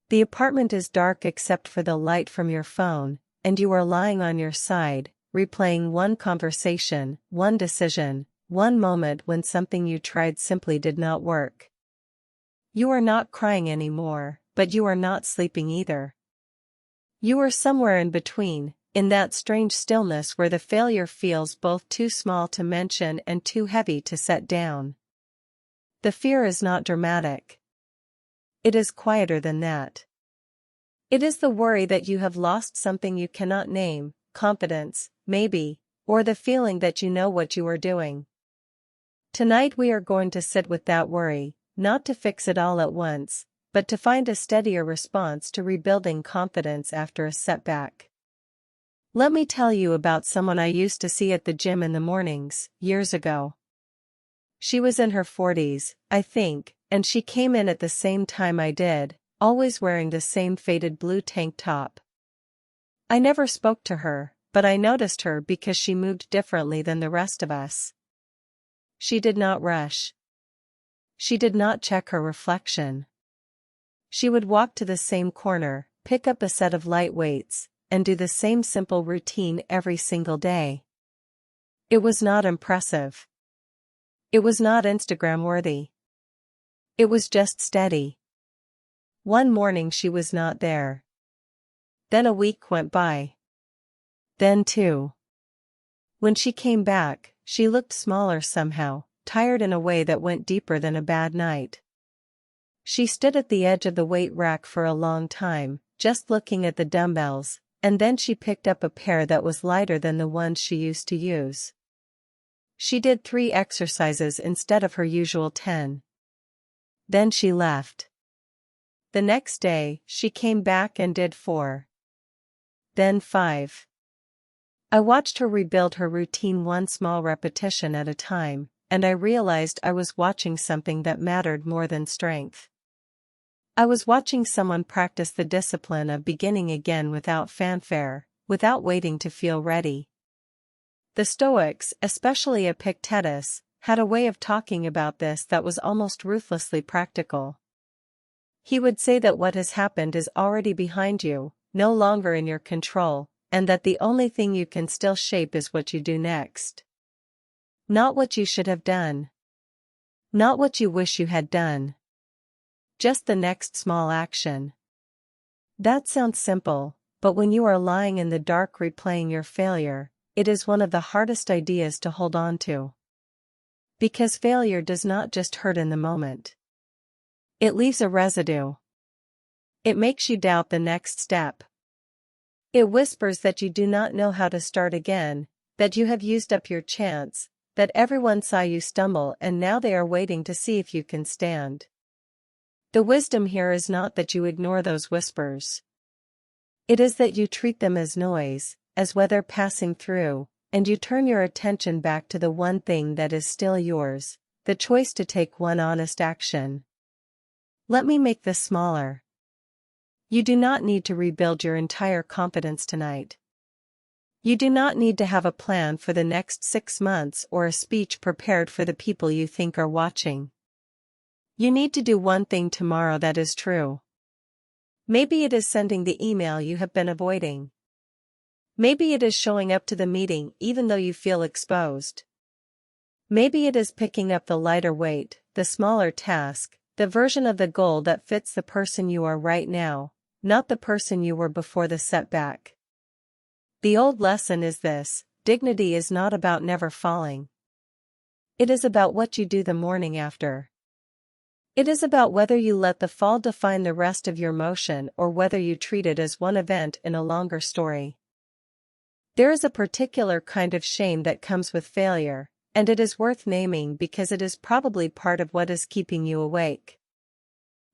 The apartment is dark except for the light from your phone, and you are lying on your side, replaying one conversation, one decision, one moment when something you tried simply did not work. You are not crying anymore, but you are not sleeping either. You are somewhere in between, in that strange stillness where the failure feels both too small to mention and too heavy to set down. The fear is not dramatic. It is quieter than that. It is the worry that you have lost something you cannot name, confidence, maybe, or the feeling that you know what you are doing. Tonight we are going to sit with that worry, not to fix it all at once, but to find a steadier response to rebuilding confidence after a setback. Let me tell you about someone I used to see at the gym in the mornings, years ago. She was in her 40s, I think, and she came in at the same time I did, always wearing the same faded blue tank top. I never spoke to her, but I noticed her because she moved differently than the rest of us. She did not rush. She did not check her reflection. She would walk to the same corner, pick up a set of light weights, and do the same simple routine every single day. It was not impressive. It was not Instagram-worthy. It was just steady. One morning she was not there. Then a week went by. Then 2. When she came back, she looked smaller somehow, tired in a way that went deeper than a bad night. She stood at the edge of the weight rack for a long time, just looking at the dumbbells, and then she picked up a pair that was lighter than the ones she used to use. She did 3 exercises instead of her usual 10. Then she left. The next day, she came back and did 4. Then 5. I watched her rebuild her routine one small repetition at a time, and I realized I was watching something that mattered more than strength. I was watching someone practice the discipline of beginning again without fanfare, without waiting to feel ready. The Stoics, especially Epictetus, had a way of talking about this that was almost ruthlessly practical. He would say that what has happened is already behind you, no longer in your control, and that the only thing you can still shape is what you do next. Not what you should have done. Not what you wish you had done. Just the next small action. That sounds simple, but when you are lying in the dark replaying your failure, it is one of the hardest ideas to hold on to. Because failure does not just hurt in the moment. It leaves a residue. It makes you doubt the next step. It whispers that you do not know how to start again, that you have used up your chance, that everyone saw you stumble and now they are waiting to see if you can stand. The wisdom here is not that you ignore those whispers. It is that you treat them as noise, as weather passing through, and you turn your attention back to the one thing that is still yours, the choice to take one honest action. Let me make this smaller. You do not need to rebuild your entire confidence tonight. You do not need to have a plan for the next 6 months or a speech prepared for the people you think are watching. You need to do one thing tomorrow that is true. Maybe it is sending the email you have been avoiding. Maybe it is showing up to the meeting even though you feel exposed. Maybe it is picking up the lighter weight, the smaller task, the version of the goal that fits the person you are right now, not the person you were before the setback. The old lesson is this: dignity is not about never falling. It is about what you do the morning after. It is about whether you let the fall define the rest of your motion or whether you treat it as one event in a longer story. There is a particular kind of shame that comes with failure, and it is worth naming because it is probably part of what is keeping you awake.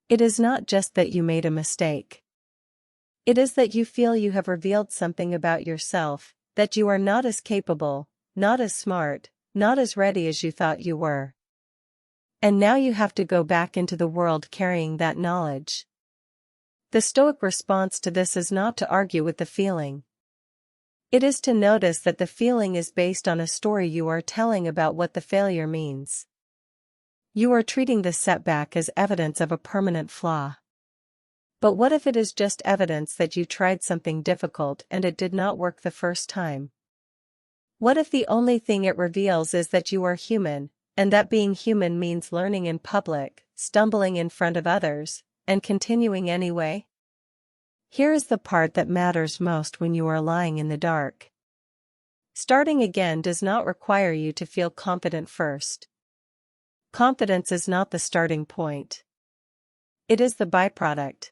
It is not just that you made a mistake. It is that you feel you have revealed something about yourself, that you are not as capable, not as smart, not as ready as you thought you were. And now you have to go back into the world carrying that knowledge. The Stoic response to this is not to argue with the feeling. It is to notice that the feeling is based on a story you are telling about what the failure means. You are treating the setback as evidence of a permanent flaw. But what if it is just evidence that you tried something difficult and it did not work the first time? What if the only thing it reveals is that you are human, and that being human means learning in public, stumbling in front of others, and continuing anyway? Here is the part that matters most when you are lying in the dark. Starting again does not require you to feel confident first. Confidence is not the starting point. It is the byproduct.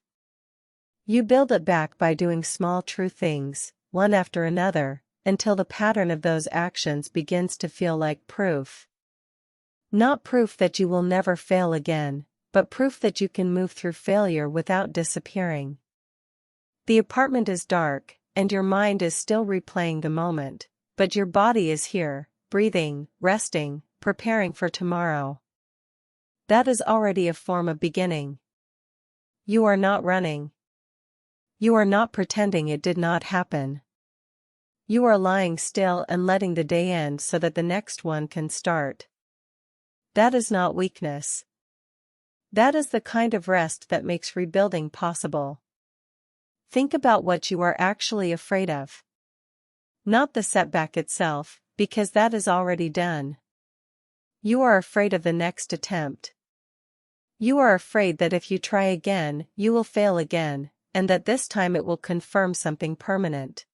You build it back by doing small true things, one after another, until the pattern of those actions begins to feel like proof. Not proof that you will never fail again, but proof that you can move through failure without disappearing. The apartment is dark, and your mind is still replaying the moment, but your body is here, breathing, resting, preparing for tomorrow. That is already a form of beginning. You are not running. You are not pretending it did not happen. You are lying still and letting the day end so that the next one can start. That is not weakness. That is the kind of rest that makes rebuilding possible. Think about what you are actually afraid of. Not the setback itself, because that is already done. You are afraid of the next attempt. You are afraid that if you try again, you will fail again, and that this time it will confirm something permanent.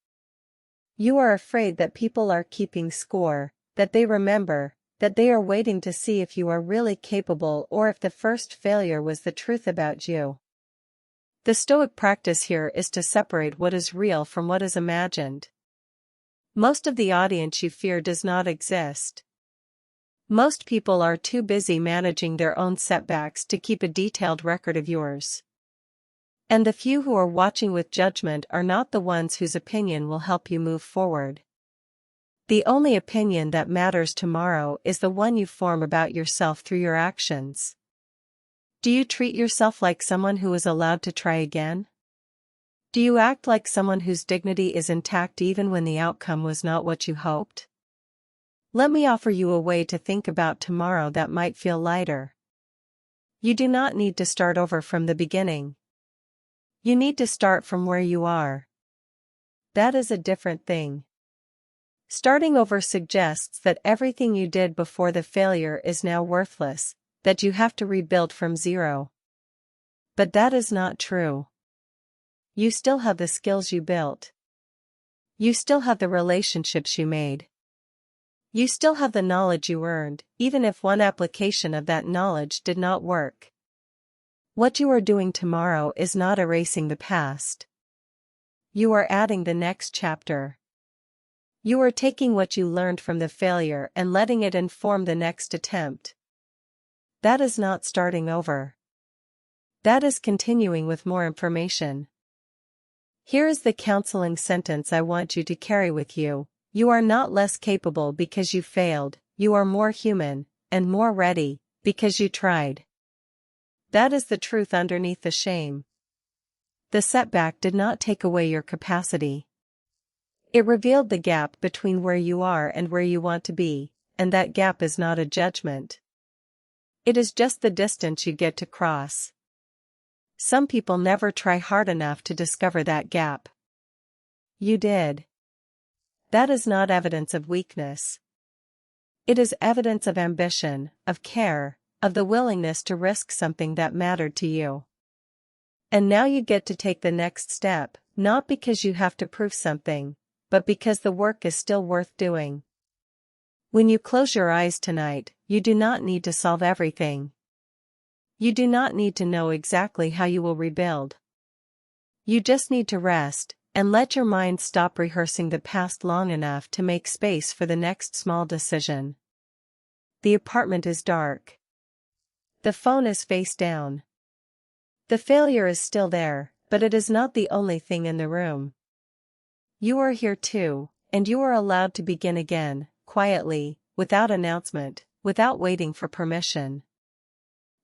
You are afraid that people are keeping score, that they remember, that they are waiting to see if you are really capable or if the first failure was the truth about you. The Stoic practice here is to separate what is real from what is imagined. Most of the audience you fear does not exist. Most people are too busy managing their own setbacks to keep a detailed record of yours. And the few who are watching with judgment are not the ones whose opinion will help you move forward. The only opinion that matters tomorrow is the one you form about yourself through your actions. Do you treat yourself like someone who is allowed to try again? Do you act like someone whose dignity is intact even when the outcome was not what you hoped? Let me offer you a way to think about tomorrow that might feel lighter. You do not need to start over from the beginning. You need to start from where you are. That is a different thing. Starting over suggests that everything you did before the failure is now worthless, that you have to rebuild from zero. But that is not true. You still have the skills you built. You still have the relationships you made. You still have the knowledge you earned, even if one application of that knowledge did not work. What you are doing tomorrow is not erasing the past. You are adding the next chapter. You are taking what you learned from the failure and letting it inform the next attempt. That is not starting over. That is continuing with more information. Here is the counseling sentence I want you to carry with you. You are not less capable because you failed, you are more human, and more ready, because you tried. That is the truth underneath the shame. The setback did not take away your capacity. It revealed the gap between where you are and where you want to be, and that gap is not a judgment. It is just the distance you get to cross. Some people never try hard enough to discover that gap. You did. That is not evidence of weakness. It is evidence of ambition, of care, of the willingness to risk something that mattered to you. And now you get to take the next step, not because you have to prove something, but because the work is still worth doing. When you close your eyes tonight, you do not need to solve everything. You do not need to know exactly how you will rebuild. You just need to rest, and let your mind stop rehearsing the past long enough to make space for the next small decision. The apartment is dark. The phone is face down. The failure is still there, but it is not the only thing in the room. You are here too, and you are allowed to begin again, quietly, without announcement, without waiting for permission.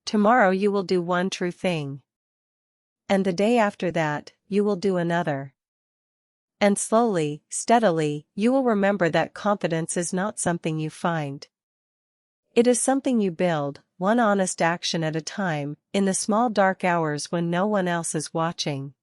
Tomorrow you will do one true thing. And the day after that, you will do another. And slowly, steadily, you will remember that confidence is not something you find. It is something you build, one honest action at a time, in the small dark hours when no one else is watching.